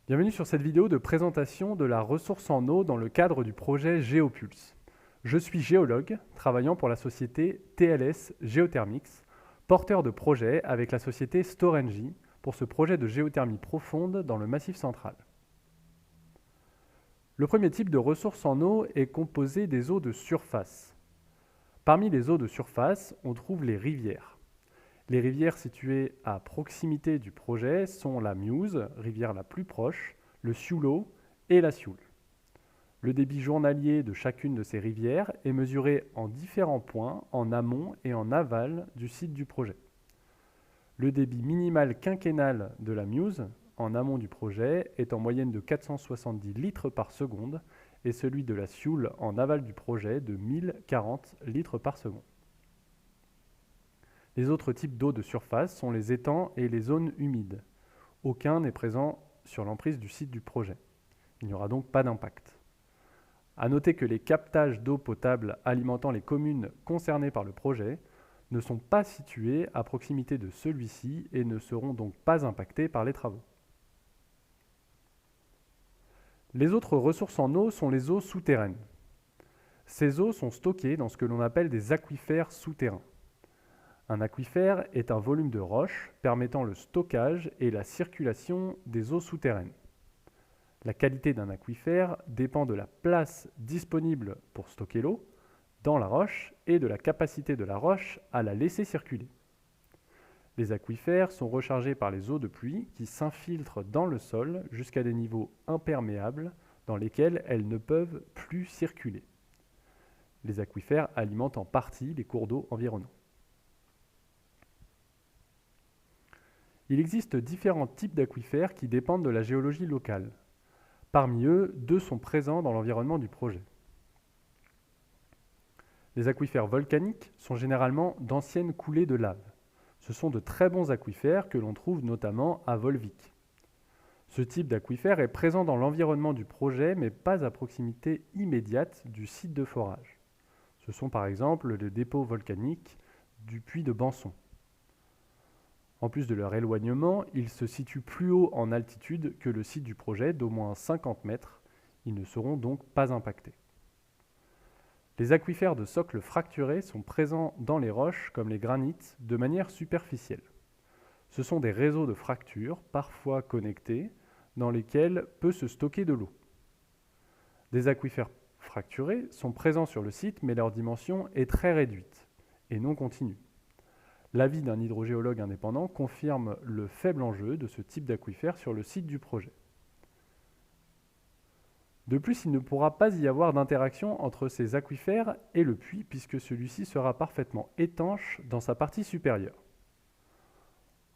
Bienvenue sur cette vidéo de présentation de la ressource en eau dans le cadre du projet Géopulse. Je suis géologue, travaillant pour la société TLS Geothermics, porteur de projet avec la société Storengy pour ce projet de géothermie profonde dans le Massif central. Le premier type de ressource en eau est composé des eaux de surface. Parmi les eaux de surface, on trouve les rivières. Les rivières situées à proximité du projet sont la Meuse, rivière la plus proche, le Ciulo et la Sioule. Le débit journalier de chacune de ces rivières est mesuré en différents points en amont et en aval du site du projet. Le débit minimal quinquennal de la Meuse, en amont du projet, est en moyenne de 470 litres par seconde et celui de la Sioule en aval du projet de 1040 litres par seconde. Les autres types d'eau de surface sont les étangs et les zones humides. Aucun n'est présent sur l'emprise du site du projet. Il n'y aura donc pas d'impact. À noter que les captages d'eau potable alimentant les communes concernées par le projet ne sont pas situés à proximité de celui-ci et ne seront donc pas impactés par les travaux. Les autres ressources en eau sont les eaux souterraines. Ces eaux sont stockées dans ce que l'on appelle des aquifères souterrains. Un aquifère est un volume de roche permettant le stockage et la circulation des eaux souterraines. La qualité d'un aquifère dépend de la place disponible pour stocker l'eau dans la roche et de la capacité de la roche à la laisser circuler. Les aquifères sont rechargés par les eaux de pluie qui s'infiltrent dans le sol jusqu'à des niveaux imperméables dans lesquels elles ne peuvent plus circuler. Les aquifères alimentent en partie les cours d'eau environnants. Il existe différents types d'aquifères qui dépendent de la géologie locale. Parmi eux, deux sont présents dans l'environnement du projet. Les aquifères volcaniques sont généralement d'anciennes coulées de lave. Ce sont de très bons aquifères que l'on trouve notamment à Volvic. Ce type d'aquifère est présent dans l'environnement du projet, mais pas à proximité immédiate du site de forage. Ce sont par exemple les dépôts volcaniques du puits de Banson. En plus de leur éloignement, ils se situent plus haut en altitude que le site du projet, d'au moins 50 mètres. Ils ne seront donc pas impactés. Les aquifères de socle fracturé sont présents dans les roches, comme les granites, de manière superficielle. Ce sont des réseaux de fractures, parfois connectés, dans lesquels peut se stocker de l'eau. Des aquifères fracturés sont présents sur le site, mais leur dimension est très réduite et non continue. L'avis d'un hydrogéologue indépendant confirme le faible enjeu de ce type d'aquifère sur le site du projet. De plus, il ne pourra pas y avoir d'interaction entre ces aquifères et le puits puisque celui-ci sera parfaitement étanche dans sa partie supérieure.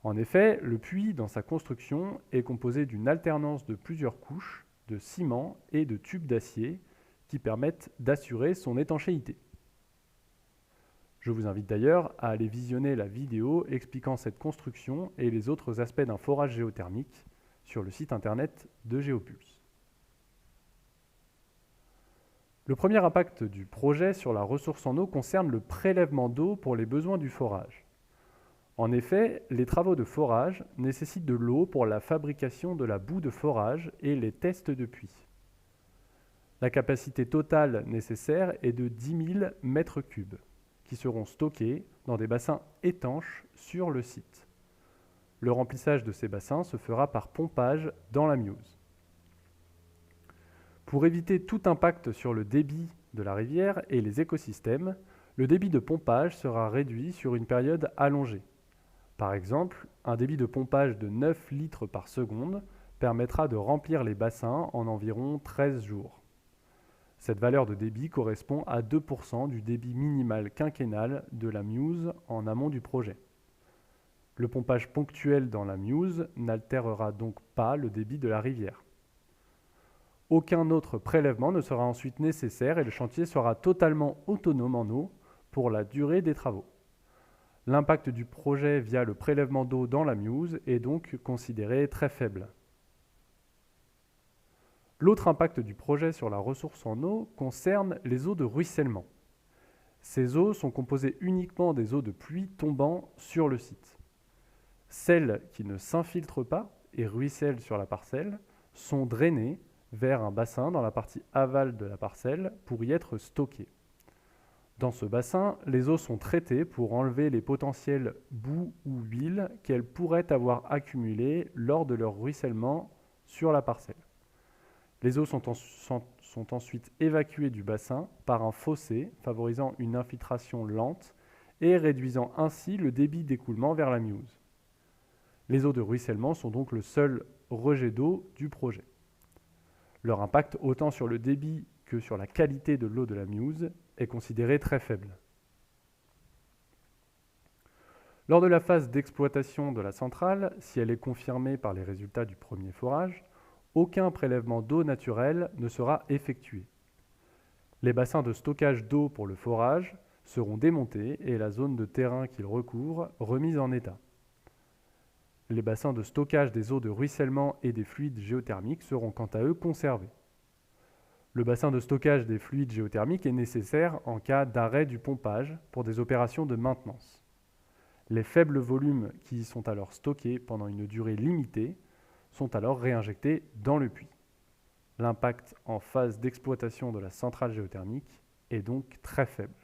En effet, le puits, dans sa construction, est composé d'une alternance de plusieurs couches de ciment et de tubes d'acier qui permettent d'assurer son étanchéité. Je vous invite d'ailleurs à aller visionner la vidéo expliquant cette construction et les autres aspects d'un forage géothermique sur le site internet de Géopulse. Le premier impact du projet sur la ressource en eau concerne le prélèvement d'eau pour les besoins du forage. En effet, les travaux de forage nécessitent de l'eau pour la fabrication de la boue de forage et les tests de puits. La capacité totale nécessaire est de 10 000 mètres cubes, qui seront stockés dans des bassins étanches sur le site. Le remplissage de ces bassins se fera par pompage dans la Meuse. Pour éviter tout impact sur le débit de la rivière et les écosystèmes, le débit de pompage sera réduit sur une période allongée. Par exemple, un débit de pompage de 9 litres par seconde permettra de remplir les bassins en environ 13 jours. Cette valeur de débit correspond à 2% du débit minimal quinquennal de la Meuse en amont du projet. Le pompage ponctuel dans la Meuse n'altérera donc pas le débit de la rivière. Aucun autre prélèvement ne sera ensuite nécessaire et le chantier sera totalement autonome en eau pour la durée des travaux. L'impact du projet via le prélèvement d'eau dans la Meuse est donc considéré très faible. L'autre impact du projet sur la ressource en eau concerne les eaux de ruissellement. Ces eaux sont composées uniquement des eaux de pluie tombant sur le site. Celles qui ne s'infiltrent pas et ruissellent sur la parcelle sont drainés vers un bassin dans la partie aval de la parcelle pour y être stockés. Dans ce bassin, les eaux sont traitées pour enlever les potentiels boue ou huile qu'elles pourraient avoir accumulés lors de leur ruissellement sur la parcelle. Les eaux sont ensuite évacuées du bassin par un fossé, favorisant une infiltration lente et réduisant ainsi le débit d'écoulement vers la Meuse. Les eaux de ruissellement sont donc le seul rejet d'eau du projet. Leur impact, autant sur le débit que sur la qualité de l'eau de la Meuse, est considéré très faible. Lors de la phase d'exploitation de la centrale, si elle est confirmée par les résultats du premier forage, aucun prélèvement d'eau naturelle ne sera effectué. Les bassins de stockage d'eau pour le forage seront démontés et la zone de terrain qu'ils recouvrent remise en état. Les bassins de stockage des eaux de ruissellement et des fluides géothermiques seront quant à eux conservés. Le bassin de stockage des fluides géothermiques est nécessaire en cas d'arrêt du pompage pour des opérations de maintenance. Les faibles volumes qui y sont alors stockés pendant une durée limitée sont alors réinjectés dans le puits. L'impact en phase d'exploitation de la centrale géothermique est donc très faible.